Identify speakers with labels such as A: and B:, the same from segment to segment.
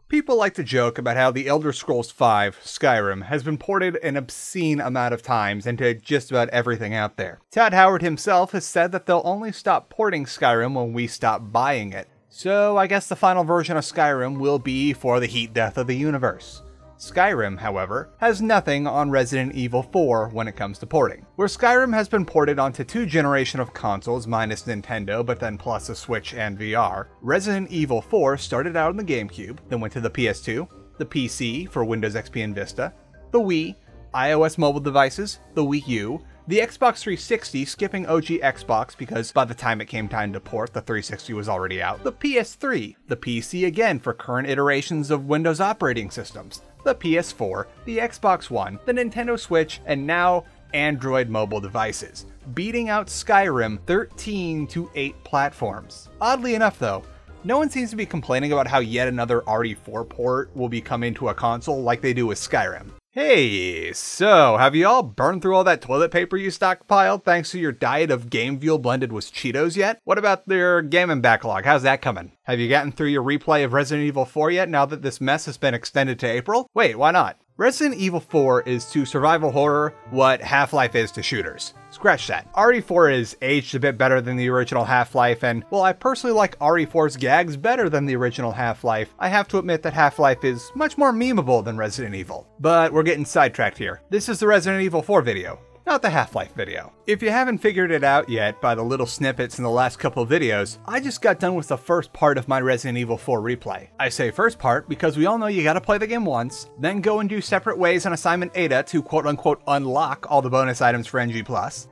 A: People like to joke about how The Elder Scrolls V, Skyrim, has been ported an obscene amount of times into just about everything out there. Todd Howard himself has said that they'll only stop porting Skyrim when we stop buying it. So I guess the final version of Skyrim will be for the heat death of the universe. Skyrim, however, has nothing on Resident Evil 4 when it comes to porting. Where Skyrim has been ported onto 2 generations of consoles minus Nintendo, but then plus a Switch and VR, Resident Evil 4 started out on the GameCube, then went to the PS2, the PC for Windows XP and Vista, the Wii, iOS mobile devices, the Wii U, the Xbox 360 skipping OG Xbox because by the time it came time to port, the 360 was already out, the PS3, the PC again for current iterations of Windows operating systems, the PS4, the Xbox One, the Nintendo Switch, and now Android mobile devices, beating out Skyrim 13 to 8 platforms. Oddly enough though, no one seems to be complaining about how yet another RE4 port will be coming to a console like they do with Skyrim. Hey, so have you all burned through all that toilet paper you stockpiled thanks to your diet of Game Fuel blended with Cheetos yet? What about your gaming backlog? How's that coming? Have you gotten through your replay of Resident Evil 4 yet now that this mess has been extended to April? Wait, why not? Resident Evil 4 is to survival horror what Half-Life is to shooters. Scratch that. RE4 is aged a bit better than the original Half-Life, and while I personally like RE4's gags better than the original Half-Life, I have to admit that Half-Life is much more memeable than Resident Evil. But we're getting sidetracked here. This is the Resident Evil 4 video, not the Half-Life video. If you haven't figured it out yet by the little snippets in the last couple of videos, I just got done with the first part of my Resident Evil 4 replay. I say first part because we all know you gotta play the game once, then go and do separate ways on Assignment Ada to quote-unquote unlock all the bonus items for NG+,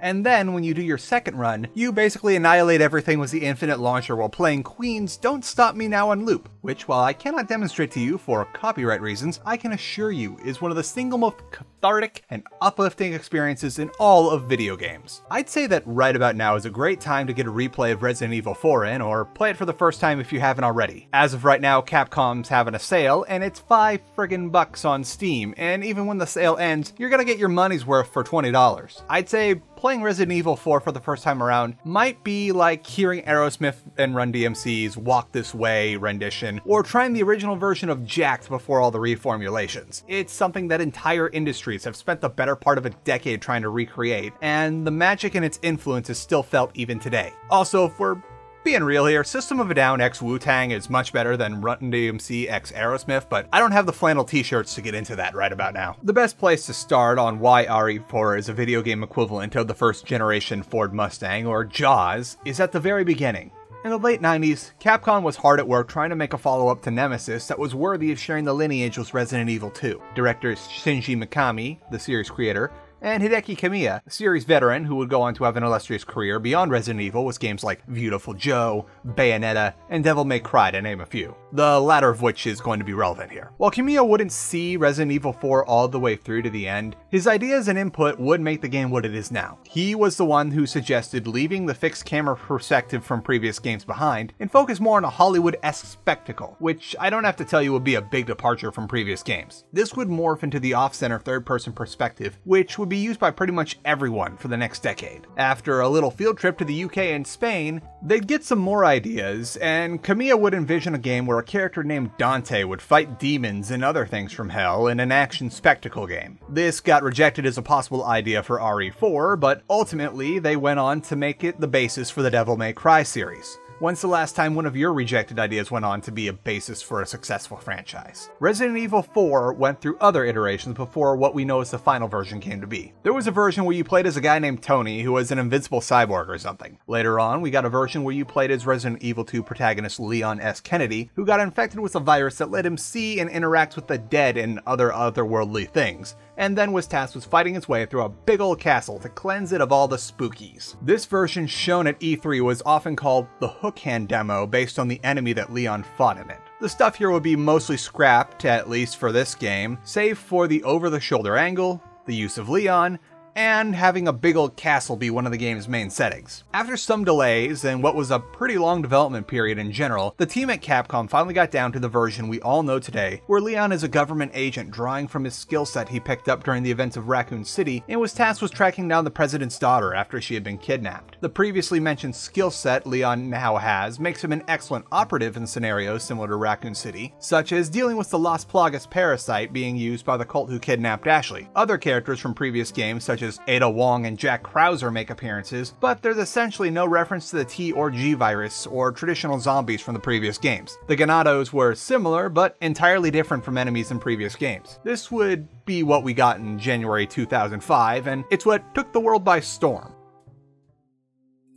A: and then when you do your second run, you basically annihilate everything with the Infinite Launcher while playing Queen's Don't Stop Me Now on loop, which while I cannot demonstrate to you for copyright reasons, I can assure you is one of the single most cathartic and uplifting experiences in all of video games. I'd say that right about now is a great time to get a replay of Resident Evil 4 in, or play it for the first time if you haven't already. As of right now, Capcom's having a sale, and it's $5 on Steam, and even when the sale ends, you're gonna get your money's worth for $20. I'd say playing Resident Evil 4 for the first time around might be like hearing Aerosmith and Run DMC's Walk This Way rendition, or trying the original version of Jacked before all the reformulations. It's something that entire industries have spent the better part of a decade trying to recreate, and the magic and its influence is still felt even today. Also, if we're being real here, System of a Down x Wu-Tang is much better than Run DMC x Aerosmith, but I don't have the flannel t-shirts to get into that right about now. The best place to start on why RE4 is a video game equivalent of the first generation Ford Mustang, or Jaws, is at the very beginning. In the late 90s, Capcom was hard at work trying to make a follow-up to Nemesis that was worthy of sharing the lineage with Resident Evil 2. Directors Shinji Mikami, the series creator, and Hideki Kamiya, a series veteran who would go on to have an illustrious career beyond Resident Evil with games like Beautiful Joe, Bayonetta, and Devil May Cry to name a few, the latter of which is going to be relevant here. While Kamiya wouldn't see Resident Evil 4 all the way through to the end, his ideas and input would make the game what it is now. He was the one who suggested leaving the fixed camera perspective from previous games behind and focus more on a Hollywood-esque spectacle, which I don't have to tell you would be a big departure from previous games. This would morph into the off-center third-person perspective, which would be used by pretty much everyone for the next decade. After a little field trip to the UK and Spain, they'd get some more ideas, and Kamiya would envision a game where a character named Dante would fight demons and other things from hell in an action spectacle game. This got rejected as a possible idea for RE4, but ultimately they went on to make it the basis for the Devil May Cry series. When's the last time one of your rejected ideas went on to be a basis for a successful franchise? Resident Evil 4 went through other iterations before what we know as the final version came to be. There was a version where you played as a guy named Tony who was an invincible cyborg or something. Later on, we got a version where you played as Resident Evil 2 protagonist Leon S. Kennedy, who got infected with a virus that let him see and interact with the dead and other otherworldly things, and then was tasked with fighting his way through a big old castle to cleanse it of all the spookies. This version shown at E3 was often called the Hook Hand demo based on the enemy that Leon fought in it. The stuff here will be mostly scrapped, at least for this game, save for the over-the-shoulder angle, the use of Leon, and having a big old castle be one of the game's main settings. After some delays and what was a pretty long development period in general, the team at Capcom finally got down to the version we all know today, where Leon is a government agent drawing from his skill set he picked up during the events of Raccoon City and was tasked with tracking down the president's daughter after she had been kidnapped. The previously mentioned skill set Leon now has makes him an excellent operative in scenarios similar to Raccoon City, such as dealing with the Las Plagas parasite being used by the cult who kidnapped Ashley. Other characters from previous games such as Ada Wong and Jack Krauser make appearances, but there's essentially no reference to the T or G virus or traditional zombies from the previous games. The Ganados were similar, but entirely different from enemies in previous games. This would be what we got in January 2005, and it's what took the world by storm.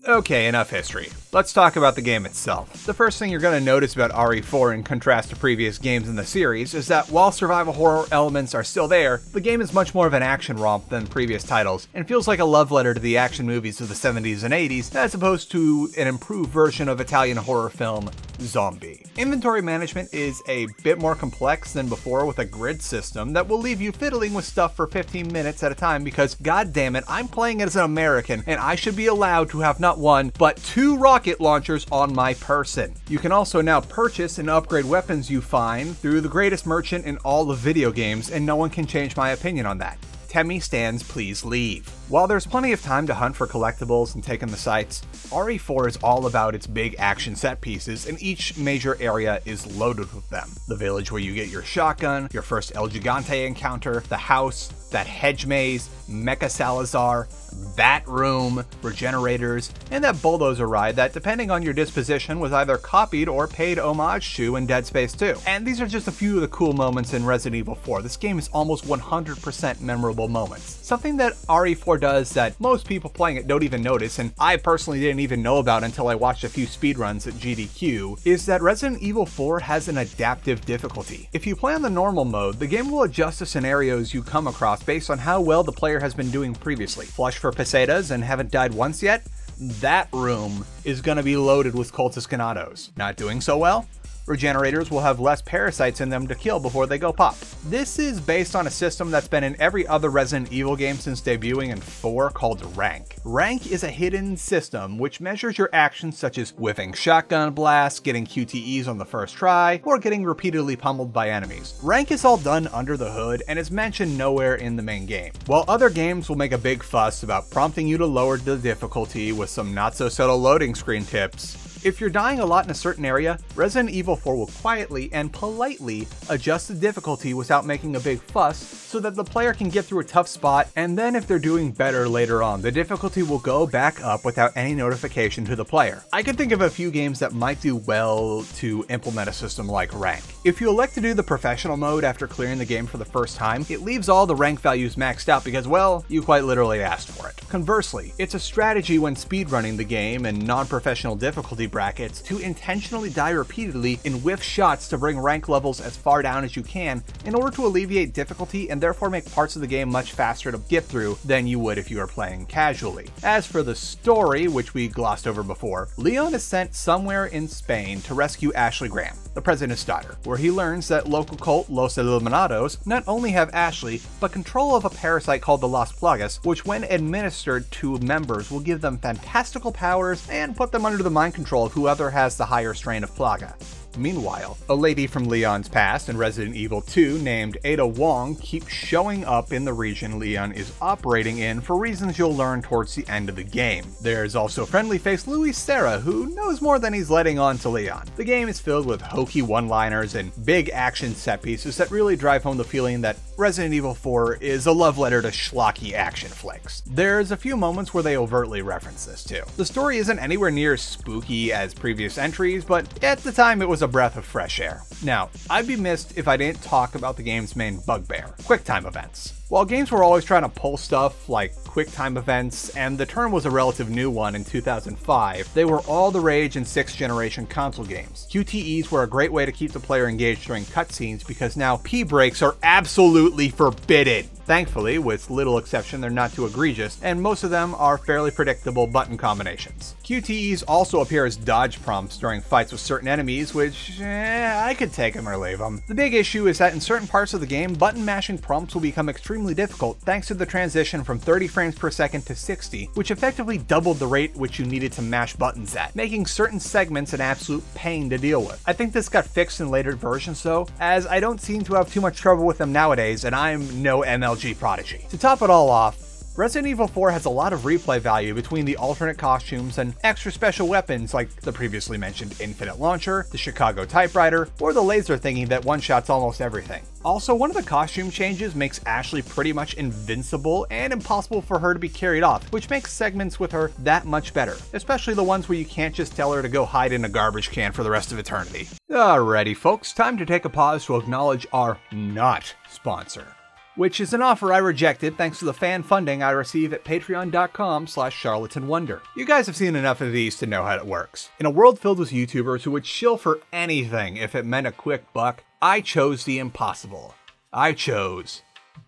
A: Okay, enough history. Let's talk about the game itself. The first thing you're going to notice about RE4 in contrast to previous games in the series is that while survival horror elements are still there, the game is much more of an action romp than previous titles and feels like a love letter to the action movies of the 70s and 80s as opposed to an improved version of Italian horror film Zombie. Inventory management is a bit more complex than before with a grid system that will leave you fiddling with stuff for 15 minutes at a time because god damn it, I'm playing as an American and I should be allowed to have not one, but 2 rocket launchers on my person. You can also now purchase and upgrade weapons you find through the greatest merchant in all of video games, and no one can change my opinion on that. Temmie stands, please leave. While there's plenty of time to hunt for collectibles and take in the sights, RE4 is all about its big action set pieces, and each major area is loaded with them. The village where you get your shotgun, your first El Gigante encounter, the house, that hedge maze, Mecha Salazar, that room, regenerators, and that bulldozer ride that, depending on your disposition, was either copied or paid homage to in Dead Space 2. And these are just a few of the cool moments in Resident Evil 4. This game is almost 100% memorable moments. Something that RE4 does that most people playing it don't even notice, and I personally didn't even know about until I watched a few speedruns at GDQ, is that Resident Evil 4 has an adaptive difficulty. If you play on the normal mode, the game will adjust the scenarios you come across based on how well the player has been doing previously. Flush for pesetas and haven't died once yet? That room is going to be loaded with cultist Ganados. Not doing so well? Regenerators will have less parasites in them to kill before they go pop. This is based on a system that's been in every other Resident Evil game since debuting in 4 called Rank. Rank is a hidden system which measures your actions such as whiffing shotgun blasts, getting QTEs on the first try, or getting repeatedly pummeled by enemies. Rank is all done under the hood and is mentioned nowhere in the main game. While other games will make a big fuss about prompting you to lower the difficulty with some not so subtle loading screen tips, if you're dying a lot in a certain area, Resident Evil 4 will quietly and politely adjust the difficulty without making a big fuss so that the player can get through a tough spot, and then if they're doing better later on, the difficulty will go back up without any notification to the player. I can think of a few games that might do well to implement a system like Rank. If you elect to do the professional mode after clearing the game for the first time, it leaves all the rank values maxed out because, well, you quite literally asked for it. Conversely, it's a strategy when speedrunning the game in non-professional difficulty brackets to intentionally die repeatedly in whiff shots to bring rank levels as far down as you can in order to alleviate difficulty and therefore make parts of the game much faster to get through than you would if you were playing casually. As for the story, which we glossed over before, Leon is sent somewhere in Spain to rescue Ashley Graham, the president's daughter, where he learns that local cult Los Illuminados not only have Ashley, but control of a parasite called the Las Plagas, which when administered to members will give them fantastical powers and put them under the mind control of whoever has the higher strain of Plaga. Meanwhile, a lady from Leon's past in Resident Evil 2 named Ada Wong keeps showing up in the region Leon is operating in for reasons you'll learn towards the end of the game. There's also friendly-faced Luis Serra, who knows more than he's letting on to Leon. The game is filled with hokey one-liners and big action set pieces that really drive home the feeling that Resident Evil 4 is a love letter to schlocky action flicks. There's a few moments where they overtly reference this too. The story isn't anywhere near as spooky as previous entries, but at the time it was a breath of fresh air. Now, I'd be missed if I didn't talk about the game's main bugbear, QuickTime events. While games were always trying to pull stuff like QuickTime events, and the term was a relative new one in 2005, they were all the rage in 6th generation console games. QTEs were a great way to keep the player engaged during cutscenes because now P-breaks are absolutely forbidden. Thankfully, with little exception, they're not too egregious, and most of them are fairly predictable button combinations. QTEs also appear as dodge prompts during fights with certain enemies, which, I could take them or leave them. The big issue is that in certain parts of the game, button mashing prompts will become extremely difficult thanks to the transition from 30 frames per second to 60, which effectively doubled the rate which you needed to mash buttons at, making certain segments an absolute pain to deal with. I think this got fixed in later versions though, as I don't seem to have too much trouble with them nowadays, and I'm no MLG prodigy. To top it all off, Resident Evil 4 has a lot of replay value between the alternate costumes and extra special weapons like the previously mentioned Infinite Launcher, the Chicago Typewriter, or the laser thingy that one-shots almost everything. Also, one of the costume changes makes Ashley pretty much invincible and impossible for her to be carried off, which makes segments with her that much better, especially the ones where you can't just tell her to go hide in a garbage can for the rest of eternity. Alrighty folks, time to take a pause to acknowledge our not sponsor, which is an offer I rejected thanks to the fan funding I receive at patreon.com/charlatanwonder. You guys have seen enough of these to know how it works. In a world filled with YouTubers who would shill for anything if it meant a quick buck, I chose the impossible. I chose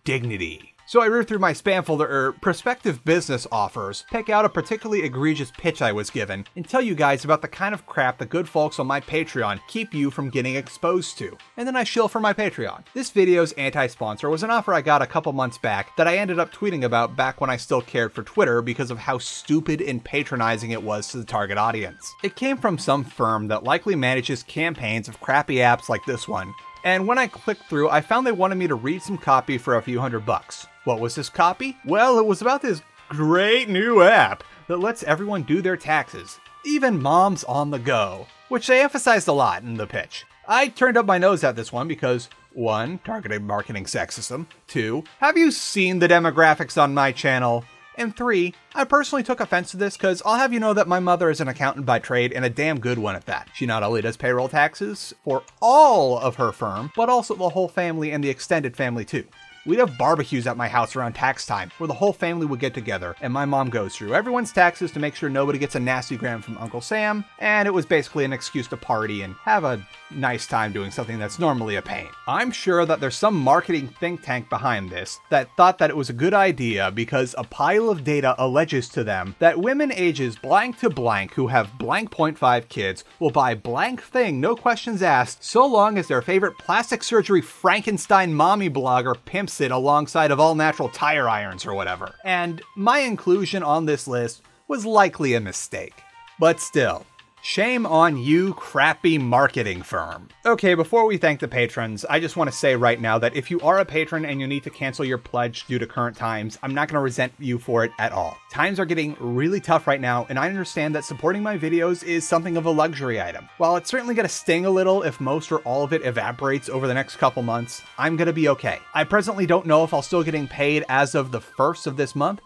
A: dignity. So I root through my spam folder prospective business offers, pick out a particularly egregious pitch I was given, and tell you guys about the kind of crap the good folks on my Patreon keep you from getting exposed to. And then I shill for my Patreon. This video's anti-sponsor was an offer I got a couple months back that I ended up tweeting about back when I still cared for Twitter because of how stupid and patronizing it was to the target audience. It came from some firm that likely manages campaigns of crappy apps like this one, and when I clicked through, I found they wanted me to read some copy for a few $100. What was this copy? Well, it was about this great new app that lets everyone do their taxes, even moms on the go, which they emphasized a lot in the pitch. I turned up my nose at this one because 1. Targeted marketing sexism, 2. Have you seen the demographics on my channel? And 3, I personally took offense to this because I'll have you know that my mother is an accountant by trade and a damn good one at that. She not only does payroll taxes for all of her firm, but also the whole family and the extended family too. We'd have barbecues at my house around tax time where the whole family would get together and my mom goes through everyone's taxes to make sure nobody gets a nasty gram from Uncle Sam, and it was basically an excuse to party and have a nice time doing something that's normally a pain. I'm sure that there's some marketing think tank behind this that thought that it was a good idea because a pile of data alleges to them that women ages blank to blank who have blank 0.5 kids will buy blank thing, no questions asked, so long as their favorite plastic surgery Frankenstein mommy blogger pimps it alongside of all natural tire irons or whatever. And my inclusion on this list was likely a mistake. But still, shame on you, crappy marketing firm. Okay, before we thank the patrons, I just want to say right now that if you are a patron and you need to cancel your pledge due to current times, I'm not going to resent you for it at all. Times are getting really tough right now, and I understand that supporting my videos is something of a luxury item. While it's certainly going to sting a little if most or all of it evaporates over the next couple months, I'm going to be okay. I presently don't know if I'll still getting paid as of the 1st of this month,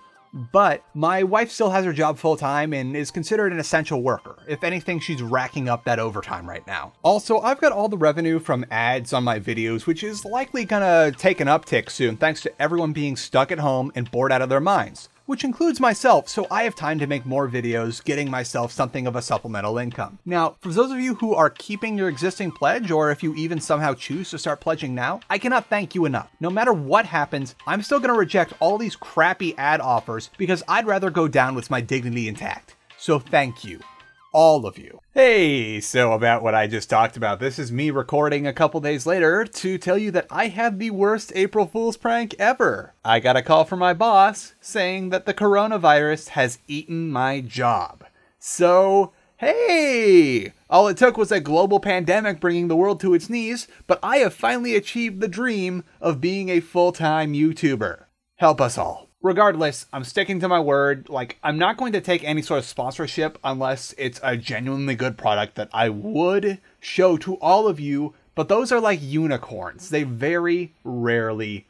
A: but my wife still has her job full-time and is considered an essential worker. If anything, she's racking up that overtime right now. Also, I've got all the revenue from ads on my videos, which is likely gonna take an uptick soon thanks to everyone being stuck at home and bored out of their minds, which includes myself, so I have time to make more videos, getting myself something of a supplemental income. Now, for those of you who are keeping your existing pledge, or if you even somehow choose to start pledging now, I cannot thank you enough. No matter what happens, I'm still gonna reject all these crappy ad offers because I'd rather go down with my dignity intact. So thank you. All of you. Hey, so about what I just talked about, this is me recording a couple days later to tell you that I had the worst April Fool's prank ever. I got a call from my boss saying that the coronavirus has eaten my job. So, hey! All it took was a global pandemic bringing the world to its knees, but I have finally achieved the dream of being a full-time YouTuber. Help us all. Regardless, I'm sticking to my word. Like, I'm not going to take any sort of sponsorship unless it's a genuinely good product that I would show to all of you, but those are like unicorns. They very rarely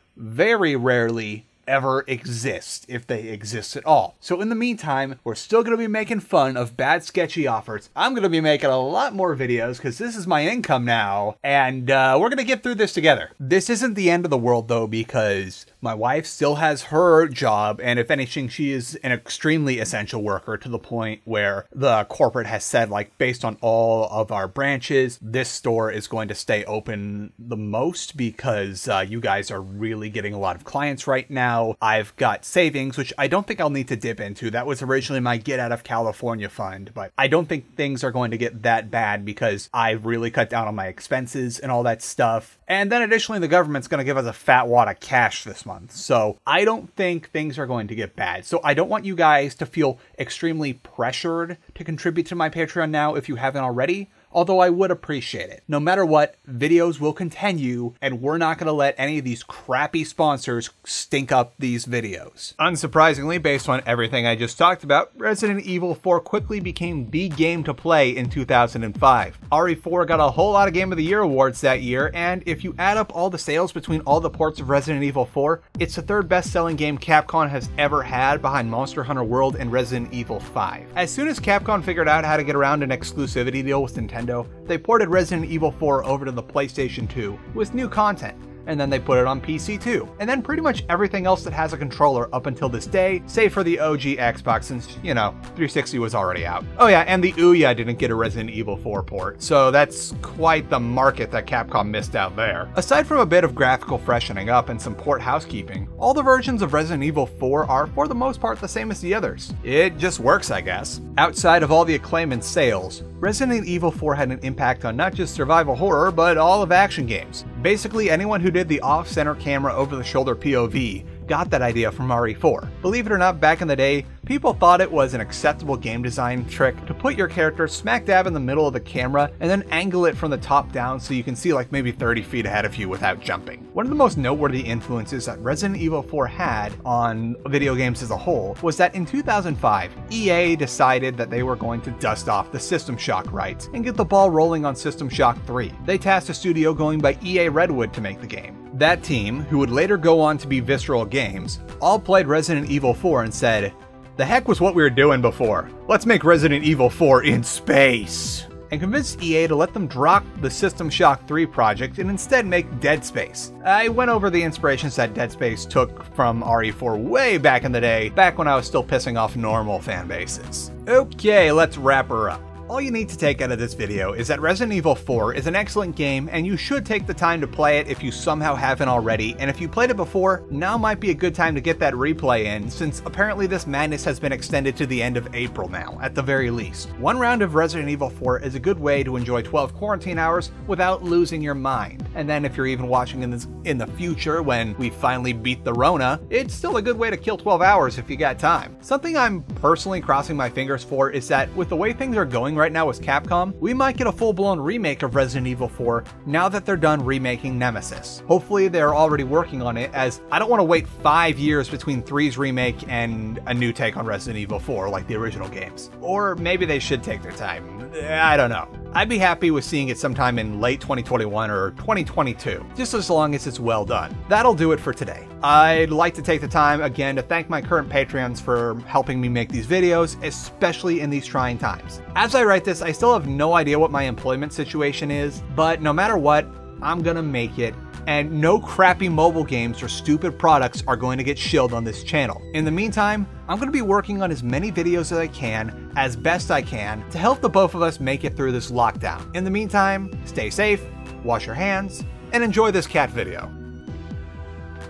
A: ever exist, if they exist at all. So in the meantime, we're still going to be making fun of bad sketchy offers. I'm going to be making a lot more videos because this is my income now, and we're going to get through this together. This isn't the end of the world though, because my wife still has her job, and if anything, she is an extremely essential worker to the point where the corporate has said, like, based on all of our branches, this store is going to stay open the most because you guys are really getting a lot of clients right now. I've got savings, which I don't think I'll need to dip into. That was originally my Get Out of California fund, but I don't think things are going to get that bad because I've really cut down on my expenses and all that stuff. And then additionally, the government's going to give us a fat wad of cash this month. So I don't think things are going to get bad. So I don't want you guys to feel extremely pressured to contribute to my Patreon now if you haven't already. Although I would appreciate it. No matter what, videos will continue, and we're not going to let any of these crappy sponsors stink up these videos. Unsurprisingly, based on everything I just talked about, Resident Evil 4 quickly became the game to play in 2005. RE4 got a whole lot of Game of the Year awards that year, and if you add up all the sales between all the ports of Resident Evil 4, it's the third best-selling game Capcom has ever had behind Monster Hunter World and Resident Evil 5. As soon as Capcom figured out how to get around an exclusivity deal with Nintendo, they ported Resident Evil 4 over to the PlayStation 2 with new content, and then they put it on PC too. And then pretty much everything else that has a controller up until this day, save for the OG Xbox since, you know, 360 was already out. Oh yeah, and the Ouya didn't get a Resident Evil 4 port, so that's quite the market that Capcom missed out there. Aside from a bit of graphical freshening up and some port housekeeping, all the versions of Resident Evil 4 are for the most part the same as the others. It just works, I guess. Outside of all the acclaim and sales, Resident Evil 4 had an impact on not just survival horror, but all of action games. Basically, anyone who did the off-center camera over-the-shoulder POV got that idea from RE4. Believe it or not, back in the day, people thought it was an acceptable game design trick to put your character smack dab in the middle of the camera and then angle it from the top down so you can see like maybe 30 feet ahead of you without jumping. One of the most noteworthy influences that Resident Evil 4 had on video games as a whole was that in 2005, EA decided that they were going to dust off the System Shock rights and get the ball rolling on System Shock 3. They tasked a studio going by EA Redwood to make the game. That team, who would later go on to be Visceral Games, all played Resident Evil 4 and said, "The heck was what we were doing before. Let's make Resident Evil 4 in space," and convinced EA to let them drop the System Shock 3 project and instead make Dead Space. I went over the inspirations that Dead Space took from RE4 way back in the day, back when I was still pissing off normal fan bases. Okay, let's wrap her up. All you need to take out of this video is that Resident Evil 4 is an excellent game, and you should take the time to play it if you somehow haven't already, and if you played it before, now might be a good time to get that replay in, since apparently this madness has been extended to the end of April now, at the very least. One round of Resident Evil 4 is a good way to enjoy 12 quarantine hours without losing your mind, and then if you're even watching in the future when we finally beat the Rona, it's still a good way to kill 12 hours if you got time. Something I'm personally crossing my fingers for is that with the way things are going right now with Capcom, we might get a full-blown remake of Resident Evil 4 now that they're done remaking Nemesis. Hopefully they're already working on it, as I don't want to wait 5 years between 3's remake and a new take on Resident Evil 4 like the original games. Or maybe they should take their time. I don't know. I'd be happy with seeing it sometime in late 2021 or 2022, just as long as it's well done. That'll do it for today. I'd like to take the time again to thank my current Patreons for helping me make these videos, especially in these trying times. As I write this, I still have no idea what my employment situation is, but no matter what, I'm gonna make it, and no crappy mobile games or stupid products are going to get shilled on this channel. In the meantime, I'm going to be working on as many videos as I can, as best I can, to help the both of us make it through this lockdown. In the meantime, stay safe, wash your hands, and enjoy this cat video.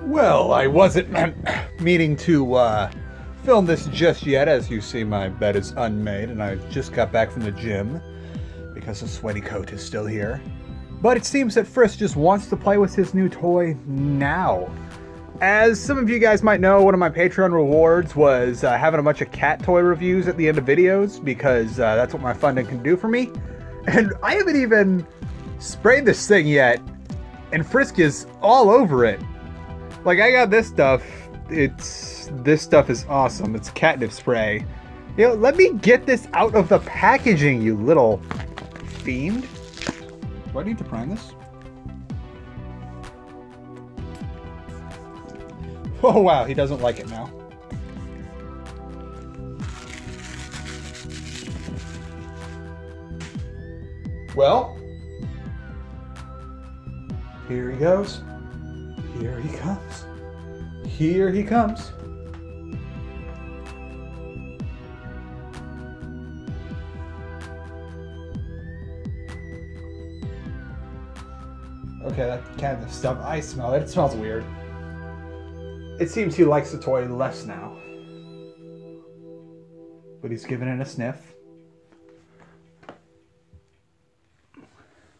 A: Well, I wasn't meaning to film this just yet. As you see, my bed is unmade, and I just got back from the gym because the sweaty coat is still here. But it seems that Frisk just wants to play with his new toy now. As some of you guys might know, one of my Patreon rewards was having a bunch of cat toy reviews at the end of videos, because that's what my funding can do for me. And I haven't even sprayed this thing yet, and Frisk is all over it. Like, I got this stuff. This stuff is awesome. It's catnip spray. You know, let me get this out of the packaging, you little fiend. Do I need to prime this? Oh wow, he doesn't like it now. Well, here he goes. Here he comes. Here he comes. Okay, that kind of stuff. I smell it. It smells weird. It seems he likes the toy less now. But he's giving it a sniff.